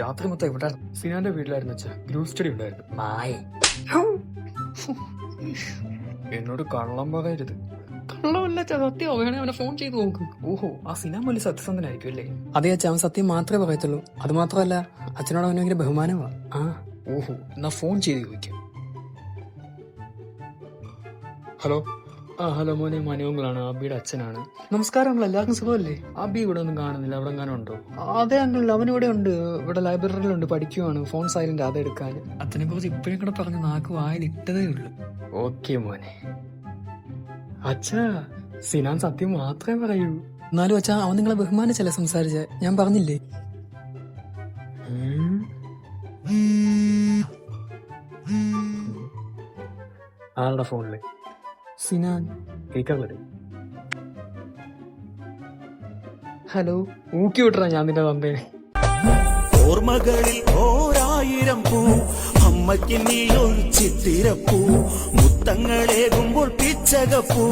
രാത്രി മൊത്തം ഇവിടെ സിനാന്റെ വീട്ടിലായിരുന്നു വെച്ചാ ഗ്രൂപ്പ് സ്റ്റഡി ഉണ്ടായിരുന്നു. നായേ എന്നോട് കള്ളം പറയരുത്. കള്ളമല്ല സത്യം. വേണേ അവനെ ഫോൺ ചെയ്ത് നോക്ക്. ഓഹോ, ആ സിനാൻ വലിയ സത്യസന്ധനായിരിക്കും അല്ലേ? അതെ അച്ഛൻ, അവൻ സത്യം മാത്രമേ പറയത്തുള്ളൂ. അത് മാത്രമല്ല അച്ഛനോട് അവന് ഭയങ്കര ബഹുമാനമാണ്. ഓഹോ, എന്നാ ഫോൺ ചെയ്ത് ചോദിക്കാം. ഹലോ. ഹലോ മോനെ, മനോങ്ങളാണ്, അബിയുടെ അച്ഛനാണ്. നമസ്കാരം അങ്കിൾ, എല്ലാവർക്കും സുഖമല്ലേ? അബി ഇവിടെ ഒന്നും കാണുന്നില്ല, അവിടെ എങ്ങാനും ഉണ്ടോ? അതെ അങ്കിൾ, അവനിവിടെ ഉണ്ട്. ഇവിടെ ലൈബ്രറിയിലുണ്ട്, പഠിക്കുവാണ്. Phone silent, അതെടുക്കാൻ. അച്ഛനെ കുറിച്ച് ഇപ്പോഴും കൂടെ പറഞ്ഞ് നാക്ക് വായിലിട്ടതേ ഉള്ളൂ. ഓക്കെ മോനെ. അച്ഛാ, സിനാൻ സത്യം മാത്രമേ പറയൂ. എന്നാലും അച്ഛാ, അവൻ നിങ്ങളെ ബഹുമാനിച്ചല്ലേ സംസാരിച്ച, ഞാൻ പറഞ്ഞില്ലേ? ആളുടെ ഫോണില് സിനാൻ. കേൾക്കാൻ വരും. ഹലോ. ഊക്കി വിട്ടറാ ഞാൻ നിന്റെ തന്തേനെ. ഓർമ്മകളിൽ 1000 പൂ, അമ്മയ്ക്ക് നീ ഒരു ചിത്തിരപ്പൂ, മുത്തങ്ങളേകുമ്പോൾ പിച്ചകപ്പൂ.